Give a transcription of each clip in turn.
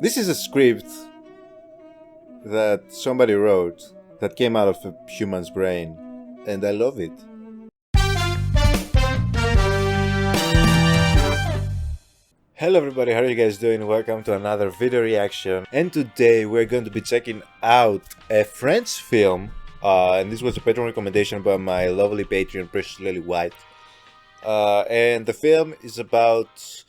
This is a script that somebody wrote that came out of a human's brain, and I love it. Hello everybody, how are you guys doing? Welcome to another video reaction, and today we're going to be checking out a French film, and this was a Patreon recommendation by my lovely Patreon, Precious Lily White, and the film is about,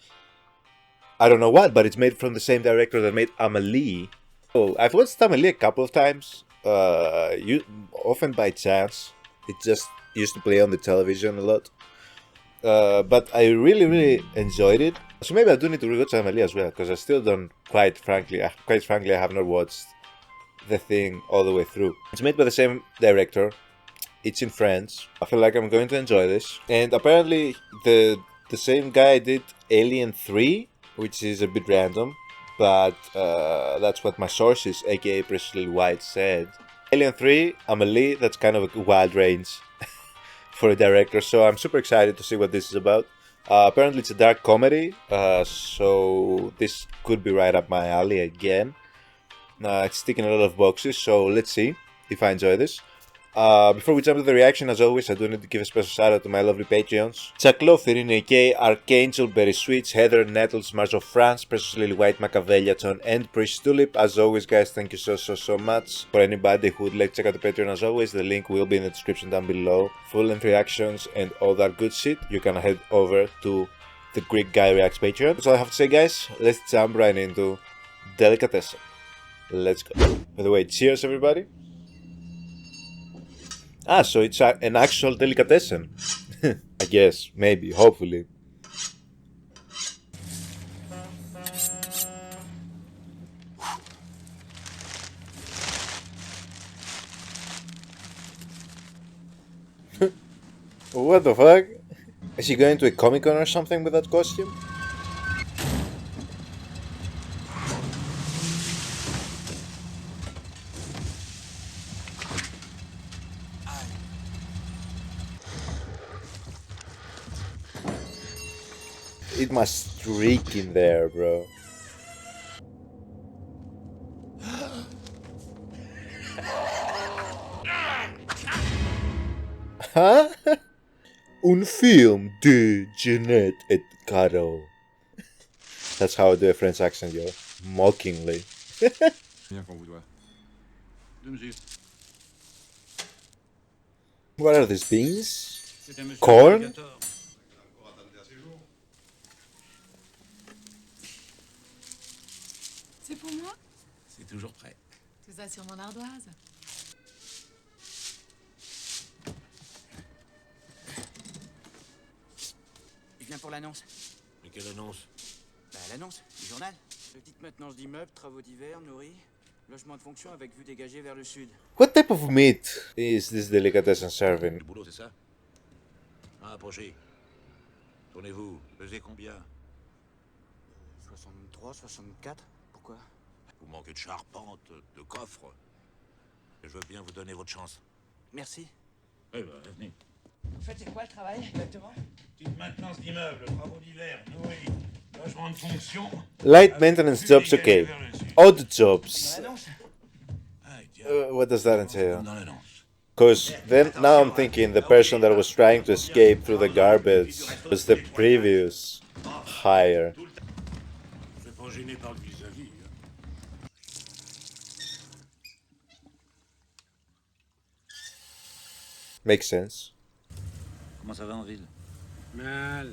I don't know what, but it's made from the same director that made Amélie. Oh, I've watched Amélie a couple of times, often by chance. It just used to play on the television a lot. But I really enjoyed it. So maybe I do need to rewatch Amélie as well, because I still don't, quite frankly, I have not watched the thing all the way through. It's made by the same director. It's in French. I feel like I'm going to enjoy this. And apparently the same guy did Alien 3, which is a bit random, but that's what my sources, aka Precious Lily White, said. Alien 3, Amélie, that's kind of a wild range for a director, so I'm super excited to see what this is about. Apparently it's a dark comedy, so this could be right up my alley again. It's ticking a lot of boxes, so let's see if I enjoy this. Before we jump to the reaction, as always, I do need to give a special shout out to my lovely Patreons. Chaklo, Irene AK, Archangel, Berry Switch, Heather, Nettles, Marzo France, Precious Lily White, Machiavelliaton, and Priest Tulip. As always, guys, thank you so much. For anybody who would like to check out the Patreon, as always, the link will be in the description down below. Full-length reactions and all that good shit, you can head over to the Greek Guy Reacts Patreon. That's all I have to say, guys. Let's jump right into Delicatessen. Let's go. By the way, cheers, everybody. Ah, so it's an actual delicatessen. I guess, maybe, hopefully. What the fuck? Is he going to a Comic-Con or something with that costume? It must streak in there, bro. Huh? Un film de Jeanette et Caro. That's how I do a French accent, yo. Mockingly. Bien qu'on vous doit. 2 mesures. What are these beans? Corn? C'est pour moi? C'est toujours prêt. Tout ça sur mon ardoise. Je viens pour l'annonce. Mais quelle annonce? Bah, l'annonce du journal. Petite maintenance d'immeubles, travaux divers, nourris, logement de fonction avec vue dégagée vers le sud. What type of meat is this delicatessen serving? Le boulot, c'est ça? Ah, approchez. Tournez-vous. Pesez combien? 63, 64. Pourquoi? Vous manquez de charpente, de coffre. Et je veux bien vous donner votre chance. Merci. Eh ben, venez. En fait, c'est quoi le travail exactement? Petite maintenance d'immeuble, travaux divers, nourris, logement de fonction. Light maintenance jobs, okay. Odd jobs. Dans l'annonce. Ah, tiens, What does that entail? dans l'annonce. Because then now I'm thinking the person that was trying to escape through the garbage was the previous hire. Je suis pas gêné par le vis-à-vis. Makes sense. Comment ça va en ville? Mal,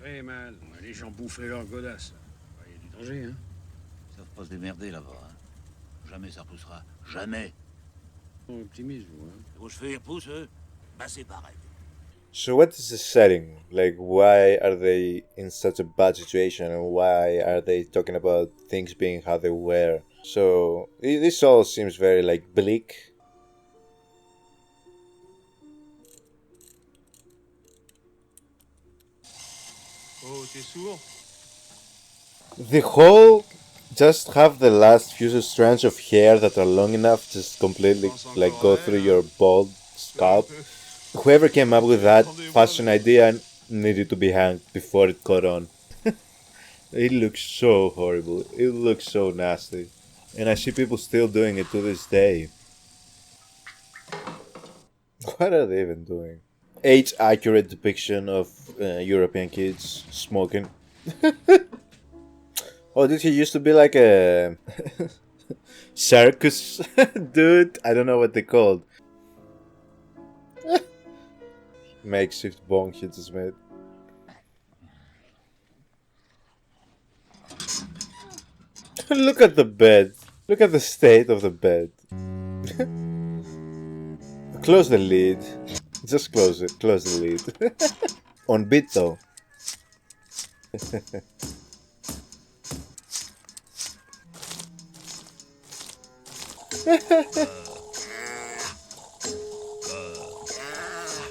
très mal. Les gens bouffaient leur godasse. Il y a du danger, hein. Ils savent pas se démerder là-bas. Hein. Jamais ça poussera. Jamais. Optimiste, vous, hein. Vos cheveux, ils repoussent, eux? Bah, c'est pareil. So what is the setting? Like, why are they in such a bad situation, and why are they talking about things being how they were? So this all seems very like bleak. Oh, t'es sourd? The whole just have the last few strands of hair that are long enough just completely like go through your bald scalp. Whoever came up with that fashion idea needed to be hanged before it caught on. It looks so horrible. It looks so nasty. And I see people still doing it to this day. What are they even doing? Age accurate depiction of European kids smoking. Oh, did he used to be like a circus dude? I don't know what they called. Makeshift bong he just made. Look at the bed. Look at the state of the bed. Close the lid. Just close it. Close the lid. On beat though.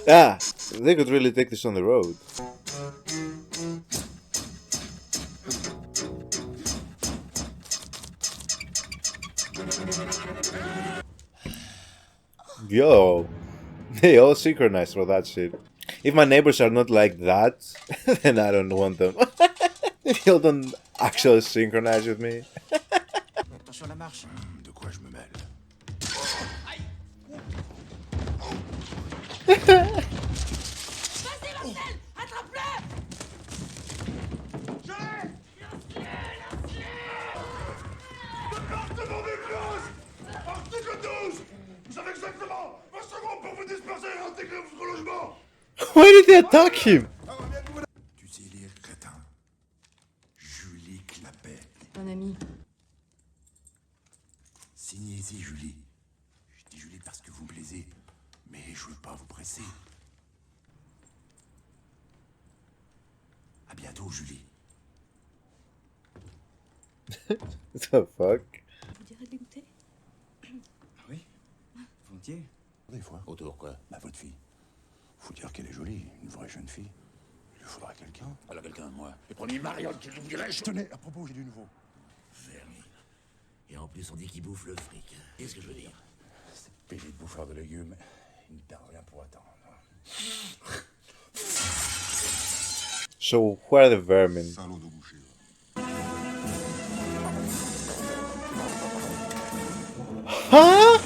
Ah, they could really take this on the road. Yo, they all synchronize for that shit. If my neighbors are not like that, then I don't want them. If you don't actually synchronize with me. Attention à la marche. De quoi je me mêle? Département des classes! Article 12! Vous avez exactement 20 secondes pour vous disperser et intégrer votre logement! Why did they attack him? Tu sais lire, crétin. Julie Clapet. Un ami. Signez ici, Julie. Je dis Julie parce que vous me plaisez, mais je veux pas vous presser. À bientôt, Julie. What the fuck? Vous direz de l'écouter? Oui. Volontiers. Des fois. Autour, quoi? Bah, votre fille. Faut dire qu'elle est jolie, une vraie jeune fille. Il lui faudra quelqu'un. Alors, quelqu'un, moi. Et prenez Mariotte qui vous dirait. Tenez, à propos, j'ai du nouveau. Vermine. Et en plus, on dit qu'il bouffe le fric. Qu'est-ce que je veux dire? C'est payé de bouffeur de légumes. Il ne perd rien pour attendre. So, where are the vermin? Salaud de boucher. Huh?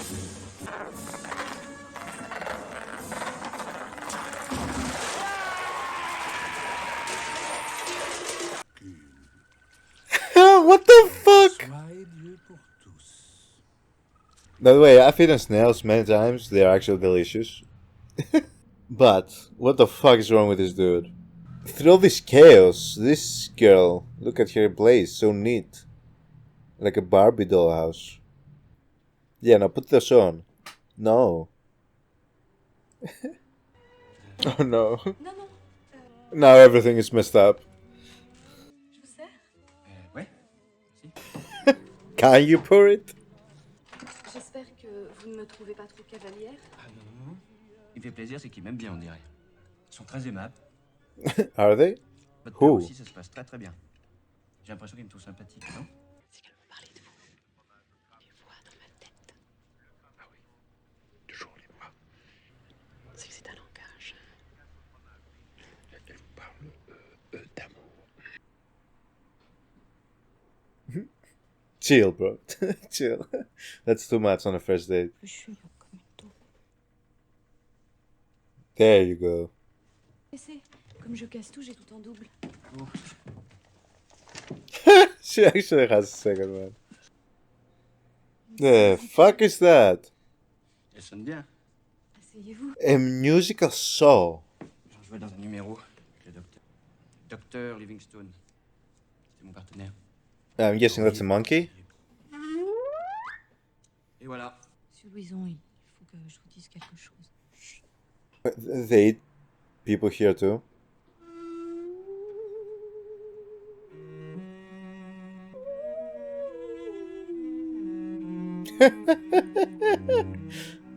What the fuck? By the way, I've eaten snails many times. They are actually delicious. But, what the fuck is wrong with this dude? Through all this chaos, this girl, look at her place, so neat. Like a Barbie dollhouse. Yeah, now put this on. No. Oh no. Non, non. Now everything is messed up. Je vous sers? Ouais. Can you pour it? J'espère que vous ne me trouvez pas trop cavalière. Ah non, non. Il me fait plaisir, c'est qu'ils m'aiment bien, on dirait. Ils sont très aimables. Are they? Votre père Who? aussi, ça se passe très très bien. J'ai l'impression qu'ils me trouvent sympathique, non? C'est qu'elle me parlait de vous. Les voix dans ma tête. Ah oui, toujours les voix. C'est que c'est un langage. Elle vous parle d'amour. Chill, bro. Chill. That's too much on a first date. Je suis comme une taupe. There you go. Laissez. Comme je casse tout, j'ai tout en double. She actually has a second one. The fuck is that? Elle sonne bien. Asseyez-vous. A musical saw. J'en jouais dans un numéro avec le docteur. Docteur Livingstone. C'était mon partenaire. I'm guessing that's a monkey. Et voilà. Monsieur Louison, il faut que je vous dise quelque chose. They eat people here too.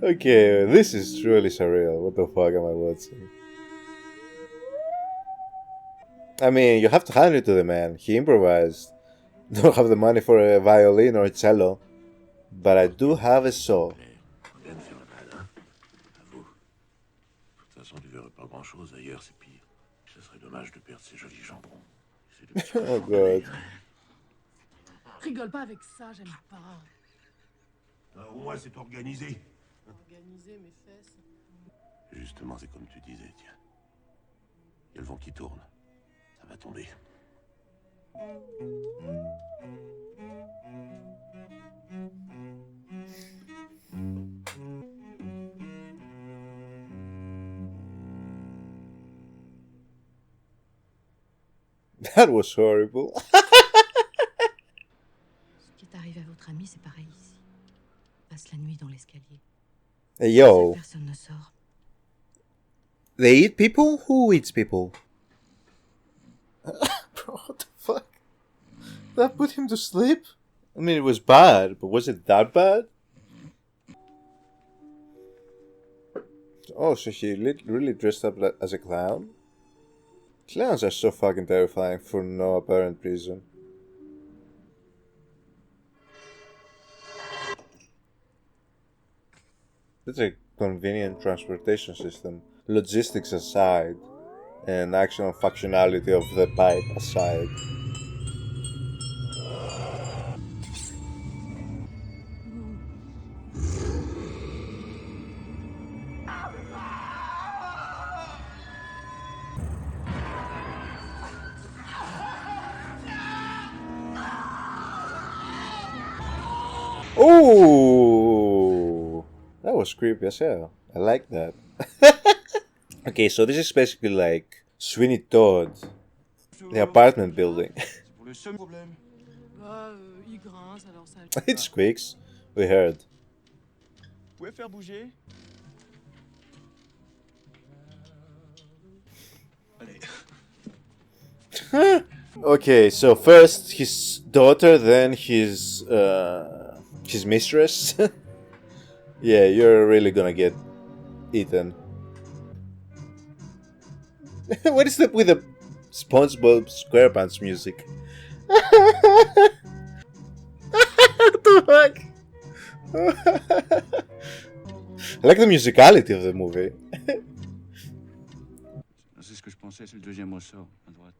Okay, this is truly surreal. What the fuck am I watching? I mean, you have to hand it to the man. He improvised. Don't have the money for a violin or a cello, but I do have a saw. Bien de faire la balade, hein? À vous. De toute façon, tu verras pas grand-chose ailleurs, c'est pire. Ce serait dommage de perdre ces jolis jambons. Oh god. Rigole pas avec ça, j'aime pas. Au moins, c'est organisé. Organiser mes fesses. Justement, c'est comme tu disais, tiens. Il y a le vent qui tourne. Ça va tomber. That was horrible. Ce qui est arrivé à votre ami, c'est pareil ici. Passe la nuit dans l'escalier. Hey, yo. Personne ne sort. They eat people? Who eats people? Bro, what the fuck? That put him to sleep? I mean, it was bad, but was it that bad? Oh, so he really dressed up as a clown? Clowns are so fucking terrifying for no apparent reason. That's a convenient transportation system, logistics aside, and actual functionality of the pipe aside. Ooh, that was creepy as hell. I like that. Okay, so this is basically like Sweeney Todd, the apartment building. Pour le seul problème. Bah, il grince, alors ça... It squeaks. We heard. Vous pouvez faire bouger? Allez. Okay, so first his daughter, then his mistress. Yeah, you're really gonna get eaten. What is up with the SpongeBob SquarePants music? What the fuck? I like the musicality of the movie. C'est ce que je pensais, c'est le deuxième ressort, à droite.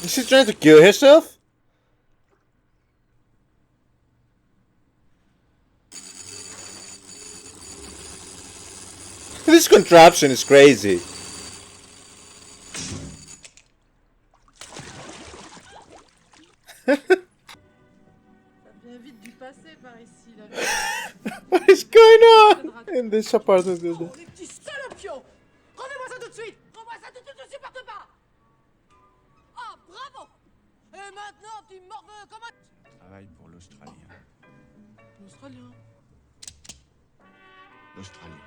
Is she trying to kill herself? This contraption is crazy. Ça vient vite du passé par ici, là. What is going on in this apartment building? Oh, les petits salopios! Rendez-moi ça tout de suite! Rends-moi ça tout de suite, je supporte pas! Oh, bravo! Et maintenant, tu morveux, comment... Je travaille pour l'Australien. L'Australien. L'Australien.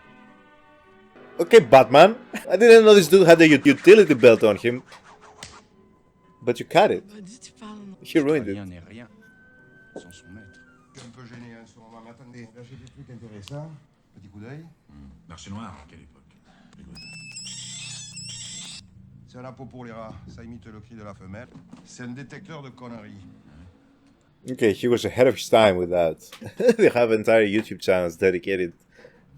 Okay, Batman. I didn't know this dude had a utility belt on him. But you cut it. Bah, dis, tu parles... He ruined it. L'Australien n'est rien sans son maître. Je suis un peu gêné en ce moment, mais attendez, là j'ai des trucs intéressants. Petit coup d'œil. Marché noir, à quelle époque? Écoute. C'est un appôt pour les rats, ça imite le cri de la femelle. C'est un détecteur de conneries. Okay, he was ahead of his time with that. They have entire YouTube channels dedicated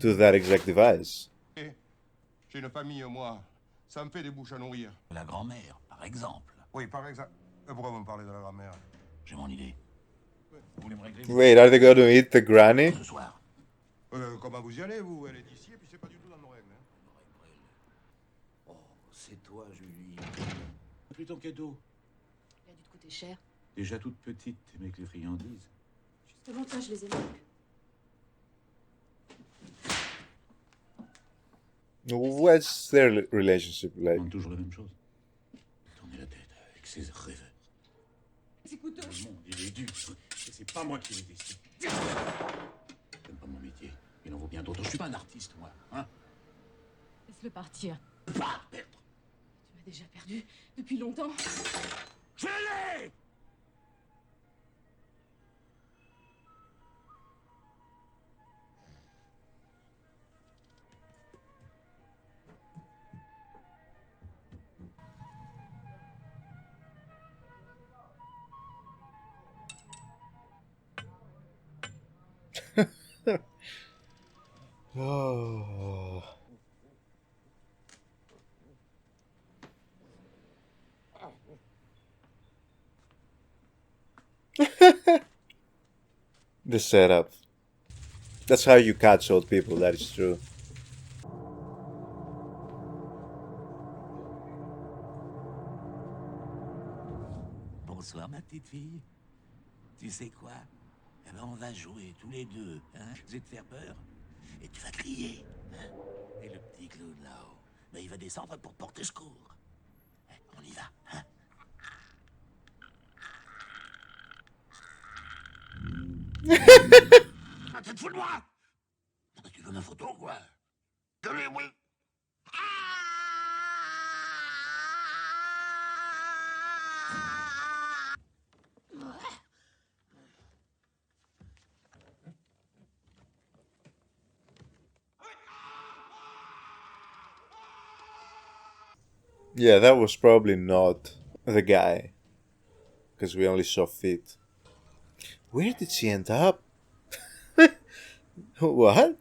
to that exact device. J'ai une famille, moi. Ça me fait des bouches à nourrir. La grand-mère, par exemple. Oui, par exemple. Pourquoi vous me parlez de la grand-mère? J'ai mon idée. Vous voulez me régler Wait, are they going to eat the granny? ce soir? Comment vous y allez, vous? Elle est d'ici, et puis c'est pas du tout dans nos règles. Hein. Oh, c'est toi, Julie. Plus ton cadeau. Il a dû te coûter cher. Déjà toute petite, t'aimais que les friandises. Juste longtemps, je les ai manquées. What's their relationship like? Demande toujours la même chose. Tourner la tête avec ses rêves. Écoute, Le monde, il est dur. Et c'est pas moi qui l'ai décidé. J'aime pas mon métier. Il en vaut bien d'autres. Je suis pas un artiste, moi. Hein? Laisse-le partir. Pas perdre. Tu m'as déjà perdu depuis longtemps. Je l'ai! Oh. The setup. That's how you catch old people, that is true. Bonsoir, ma petite fille. Tu sais quoi? Eh ben, on va jouer tous les deux, hein? Je vais te faire peur. Et tu vas crier, hein? Et le petit clown là-haut, ben, il va descendre pour porter secours. On y va, hein? Ah, tu te fous de moi? Tu veux ma photo, quoi? Gueulez, oui! Yeah, that was probably not the guy, because we only saw feet. Where did she end up? What?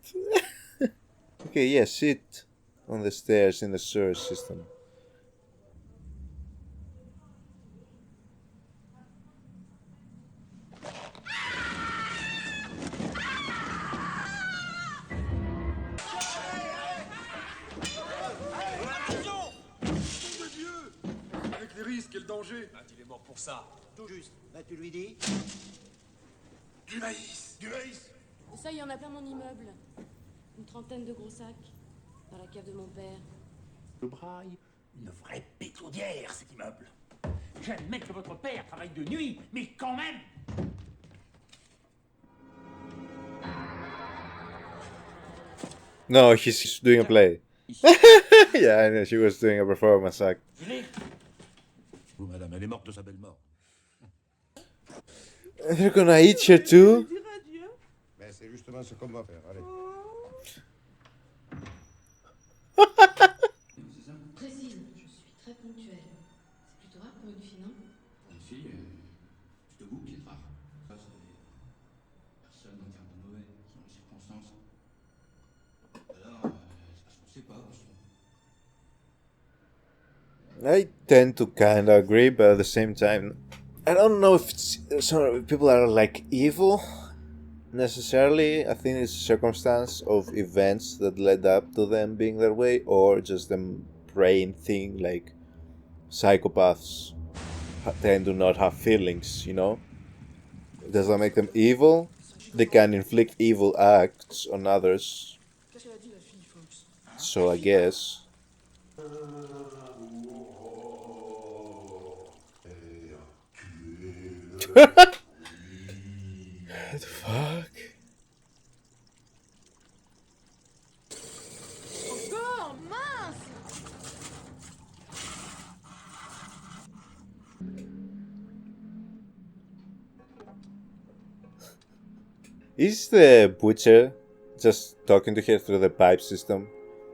Okay, yeah, sit on the stairs in the sewer system. Avec les risques et le danger. Il est mort pour ça. Tout juste. Bah, tu lui dis. Du maïs. Du maïs. Et ça, il y en a plein mon immeuble. Une trentaine de gros sacs. Dans la cave de mon père. Le braille, une vraie pétrolière, cet immeuble. J'admets que votre père travaille de nuit, mais quand même. No, he's doing a play. Yeah, I know, she was doing a performance act. Vous, madame, elle est morte de sa belle mort. They're gonna eat her too? Mais c'est justement ce qu'on va faire. Allez. Précise, je suis très ponctuelle. C'est plutôt rare pour une fille, non? Une fille, je te goûte qui est rare. Ça, c'est personne n'en garde de mauvais, selon les circonstances. Alors, ça se sait pas aussi. I tend to kind of agree, but at the same time, I don't know if some people are like evil necessarily. I think it's a circumstance of events that led up to them being that way, or just them brain thing. Like psychopaths tend to not have feelings, you know. Does that make them evil? They can inflict evil acts on others. So I guess. What the fuck? Encore, mince! Is the butcher just talking to her through the pipe system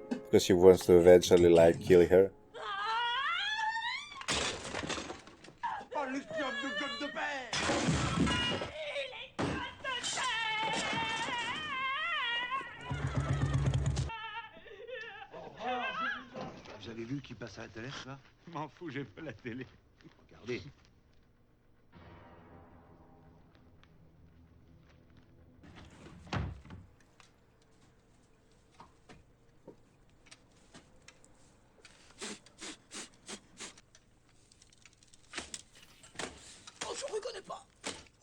because he wants to eventually like kill her? Oh, l'espion de gomme de père. Vous avez vu qui passe à la télé, ça? M'en fous, j'ai pas la télé. Regardez. Oh, je reconnais pas!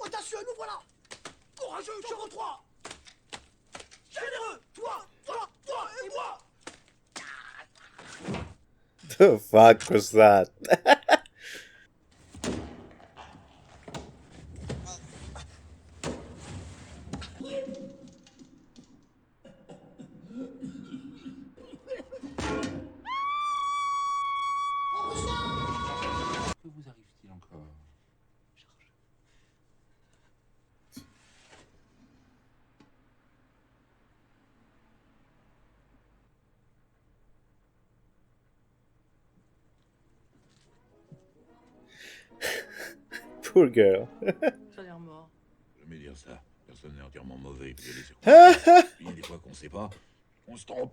Audacieux, nous voilà! Courageux, sur 3! Généreux! Toi et moi! The fuck was that? Que vous arrive-t-il encore? Poor girl. Ça a l'air mort. Jamais dire ça. Personne n'est entièrement mauvais. Puis il y a des circonstances. Puis il y a des fois qu'on sait pas. On se trompe.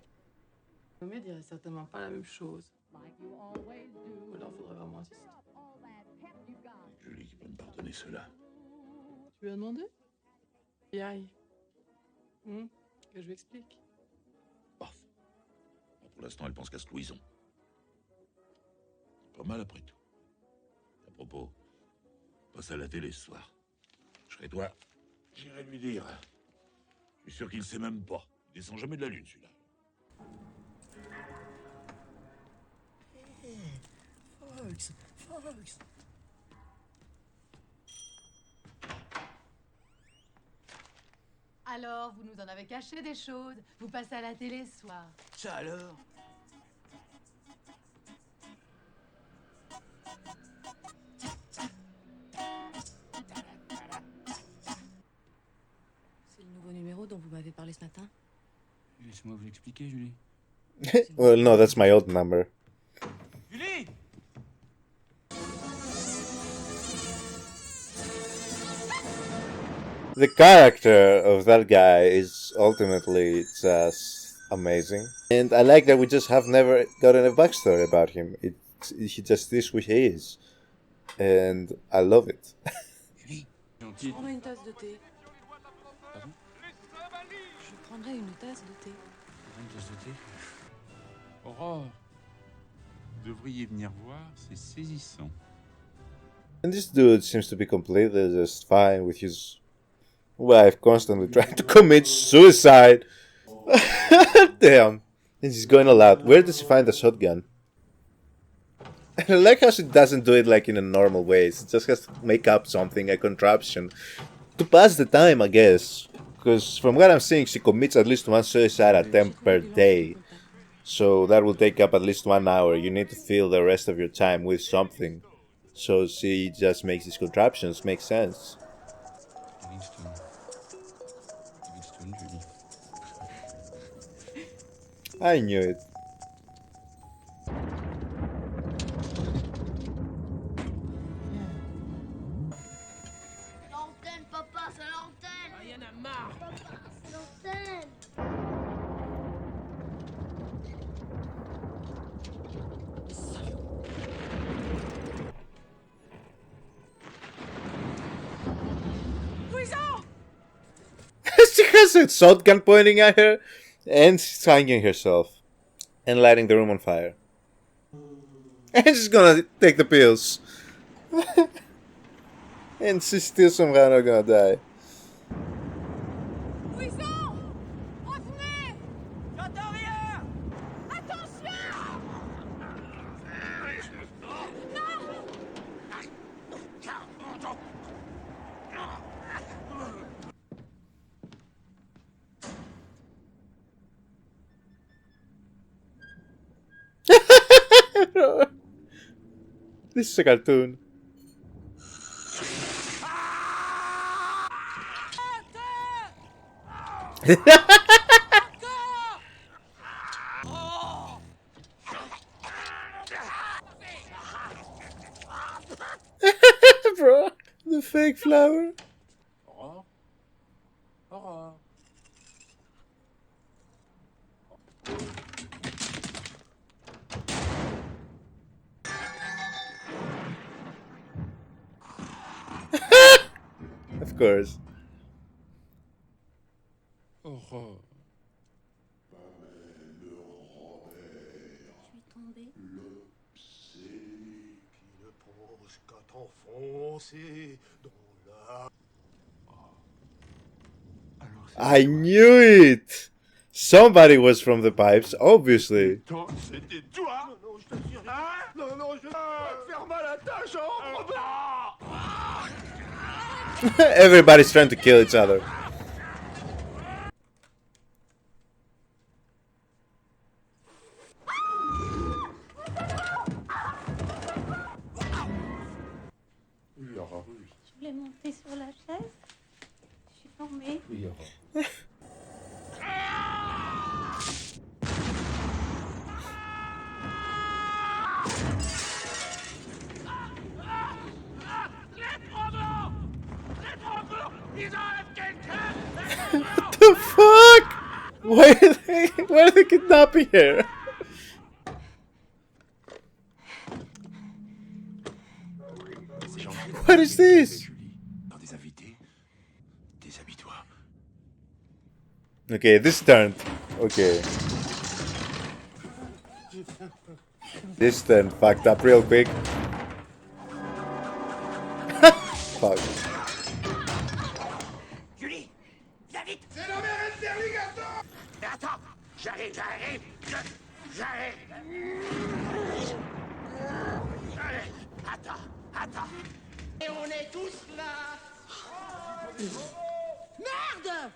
Mais dirait certainement pas la même chose. Ou alors faudrait vraiment insister. Julie qui peut me pardonner cela. Tu lui as demandé? Qui aille. Que je lui explique. Parfait. Bon, pour l'instant, elle pense qu'à ce Louison. Pas mal après tout. À propos, passe à la télé ce soir. Je serai toi. J'irai lui dire. Je suis sûr qu'il sait même pas. Il descend jamais de la lune, celui-là. Fox. Alors, vous nous en avez caché des choses. Vous passez à la télé ce soir. Ça alors? C'est le nouveau numéro dont vous m'avez parlé ce matin? Laisse-moi vous expliquer, Julie. Well, no, that's my old number. Julie! The character of that guy is ultimately just amazing. And I like that we just have never gotten a backstory about him. He just is who he is. And I love it. Julie! Je prendrai une tasse de thé. Je prendrai une tasse de thé. Une tasse de thé. Aurore, vous devriez venir voir, c'est saisissant. And this dude seems to be completely just fine with his wife constantly trying to commit suicide. Damn. And he's going all out. Where does he find the shotgun? And I like how she doesn't do it like in a normal way. She just has to make up something, a contraption, to pass the time, I guess. Because from what I'm seeing, she commits at least one suicide attempt per day. So that will take up at least 1 hour. You need to fill the rest of your time with something. So she just makes these contraptions make sense. Livingstone, Julie. I knew it. L'antenne, papa, c'est l'antenne. Ah, y'en a marre. Papa, c'est l'antenne. She has a shotgun pointing at her, and she's hanging herself and lighting the room on fire. And she's gonna take the pills. And she's still somehow not gonna die. Louison! Revenez! J'entends rien! Attention! This is a cartoon. Bro, the fake flower. Aurore? Aurore? Of course. Aurore. Je suis tombée. Qui ne pense qu'à t'enfoncer dans la... I knew it! Somebody was from the pipes, obviously. C'était toi. Non, je t'assure. Hein? Non, je vais te faire mal à ta jambe, Robert. Everybody's trying to kill each other. Oui, Aurore, oui. Je voulais monter sur la chaise. Je suis tombée. Oui, Aurore. Ils enlèvent quelqu'un. Why are they kidnapping her? C'est gentil. What is this? Dans des invités, déshabille-toi. Okay, this turned. Okay. This turned fucked up real quick. Fuck. Julie, viens vite. C'est la mère Delicatessen. Mais attends, j'arrive. Allez, attends. Et on est tous là. Merde!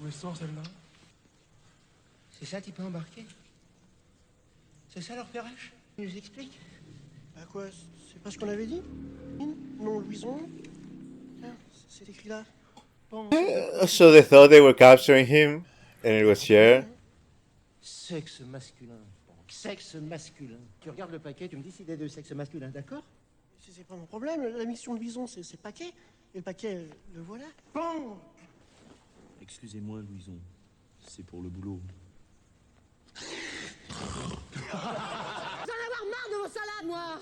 Où est sont celle-là? C'est ça, tu peux embarquer? C'est ça leur pérèche? Tu nous expliques? Bah quoi? C'est pas ce qu'on avait dit? Non, Louison? Tiens, c'est écrit là. Bon, So they thought they were capturing him, and it was here. sexe masculin. Bon, sexe masculin. Tu regardes le paquet, tu me dis s'il est de sexe masculin, d'accord? C'est pas mon problème. La mission de Louison, c'est le paquet. Et le paquet, le voilà. Bon! Excusez-moi, Louison. C'est pour le boulot. J'en ai avoir marre de vos salades, moi!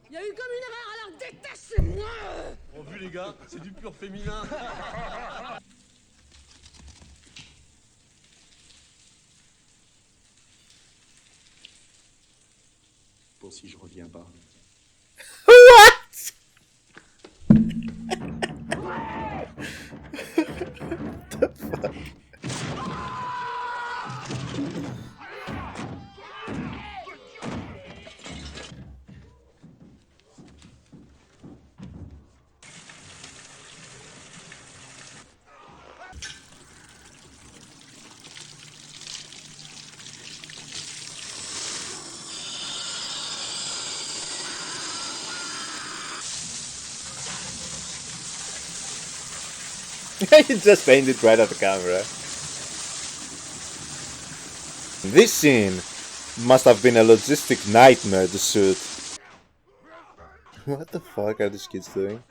Il y a eu comme une erreur, alors détestez-moi! Oh, vu les gars, c'est du pur féminin. Pour si je reviens pas. What? The fuck? He just aimed it right at the camera. This scene must have been a logistic nightmare to shoot. What the fuck are these kids doing?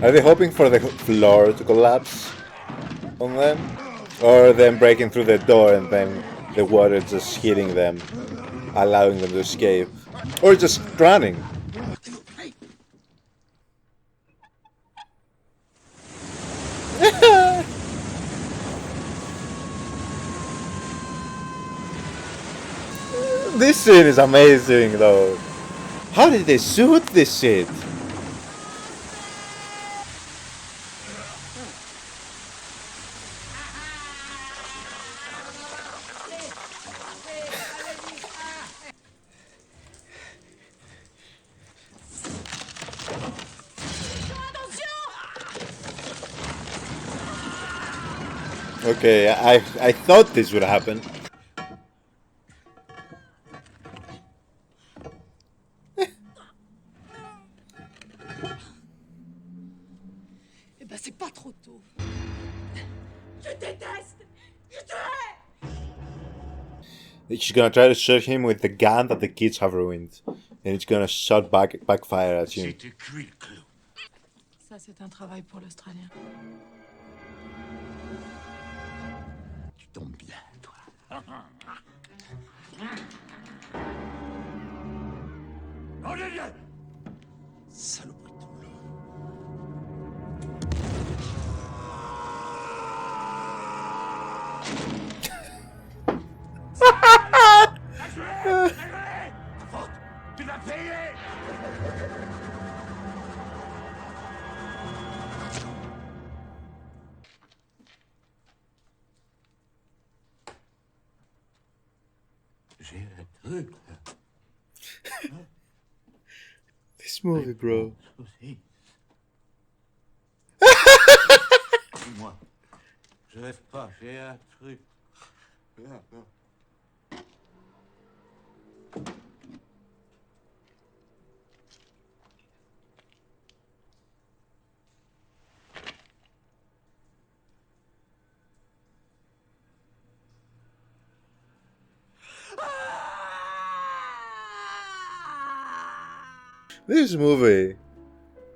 Are they hoping for the floor to collapse on them? Or them breaking through the door and then the water just hitting them, allowing them to escape? Or just running? This scene is amazing though. How did they shoot this shit? Okay, I thought this would happen. Eh ben, c'est pas trop tôt. Je déteste! Je te hais! She's gonna try to shoot him with the gun that the kids have ruined, and it's gonna backfire at him. Ça, c'est un travail pour l'Australien. Tu tombes bien, toi. Allez, saloperie de boulot. Tu vas payer. J'ai un truc. This movie, bro. Dis-moi. Je rêve pas, j'ai un truc. This movie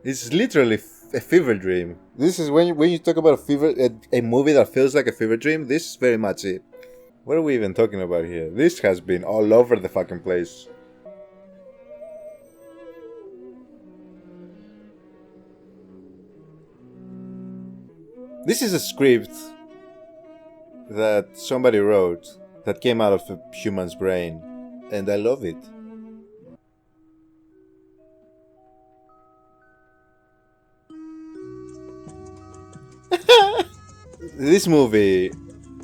is literally a fever dream. This is when you talk about a movie that feels like a fever dream. This is very much it. What are we even talking about here? This has been all over the fucking place. This is a script that somebody wrote that came out of a human's brain, and I love it. This movie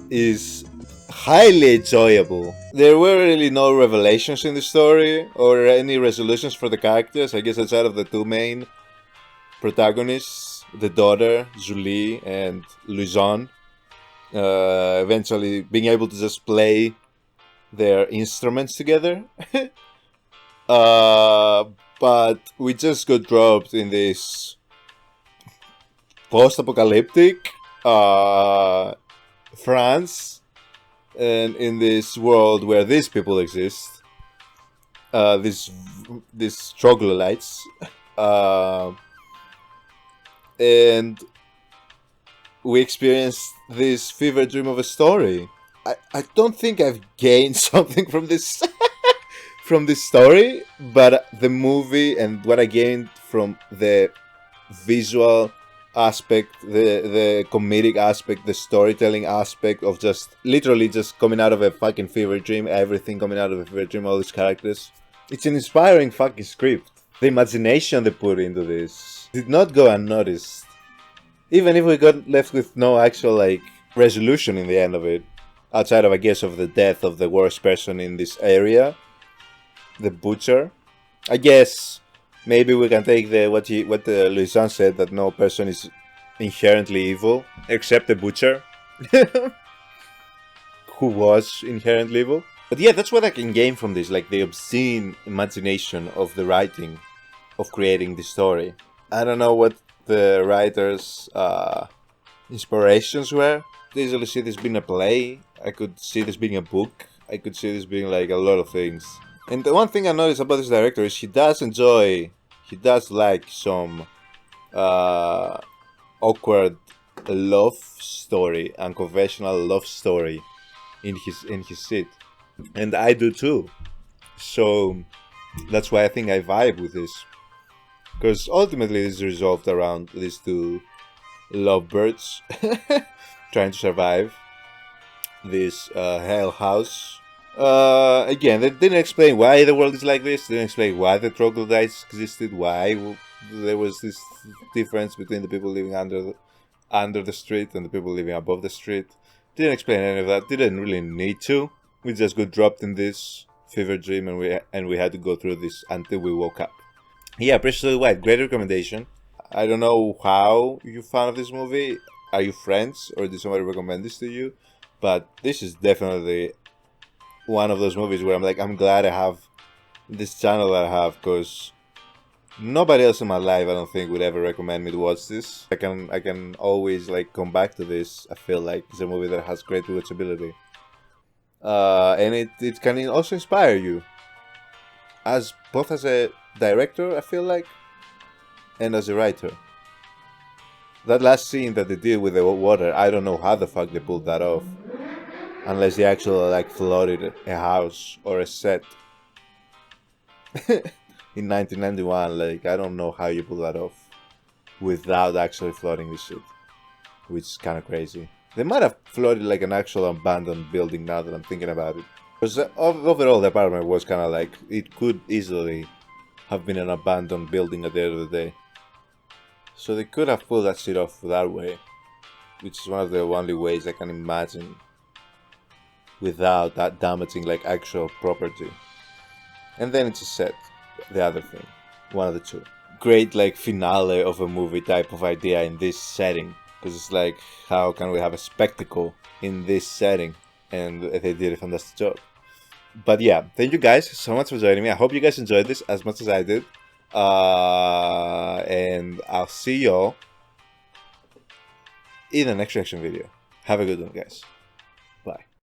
is highly enjoyable. There were really no revelations in the story or any resolutions for the characters, I guess outside of the two main protagonists, the daughter, Julie, and Louison. Eventually being able to just play their instruments together. But we just got dropped in this post-apocalyptic France, and in this world where these people exist, these troglodytes, and we experienced this fever dream of a story. I don't think I've gained something from this from this story, but the movie and what I gained from the visual aspect, the comedic aspect, the storytelling aspect of just literally just coming out of a fucking fever dream, everything coming out of a fever dream, all these characters. It's an inspiring fucking script. The imagination they put into this did not go unnoticed. Even if we got left with no actual like resolution in the end of it, outside of I guess of the death of the worst person in this area, the butcher. I guess maybe we can take what Louison said, that no person is inherently evil except the butcher, who was inherently evil. But yeah, that's what I can gain from this, like the obscene imagination of the writing, of creating the story. I don't know what the writer's inspirations were. I could easily see this being a play, I could see this being a book, I could see this being like a lot of things. And the one thing I noticed about this director is he does like some awkward love story, unconventional love story in his seat. And I do too. So that's why I think I vibe with this. Because ultimately this is resolved around these two lovebirds trying to survive this hell house. Again, they didn't explain why the world is like this. They didn't explain why the troglodytes existed. Why there was this difference between the people living under the street and the people living above the street. Didn't explain any of that. Didn't really need to. We just got dropped in this fever dream, and we had to go through this until we woke up. Yeah, Precious White, great recommendation. I don't know how you found this movie. Are you friends, or did somebody recommend this to you? But this is definitely one of those movies where I'm like, I'm glad I have this channel that I have, because nobody else in my life, I don't think, would ever recommend me to watch this. I can always like come back to this. I feel like it's a movie that has great rewatchability, and it can also inspire you, as both as a director, I feel like, and as a writer. That last scene that they did with the water, I don't know how the fuck they pulled that off. Unless they actually like flooded a house or a set in 1991. Like, I don't know how you pull that off without actually flooding this shit, which is kind of crazy. They might have flooded like an actual abandoned building, now that I'm thinking about it. Because overall the apartment was kind of like, it could easily have been an abandoned building at the end of the day. So they could have pulled that shit off that way, which is one of the only ways I can imagine without that damaging like actual property. And then it's a set, the other thing, one of the two. Great like finale of a movie type of idea in this setting, because it's like, how can we have a spectacle in this setting? And they did a fantastic job. But yeah, thank you guys so much for joining me. I hope you guys enjoyed this as much as I did. And I'll see y'all in the next reaction video. Have a good one, guys. Bye.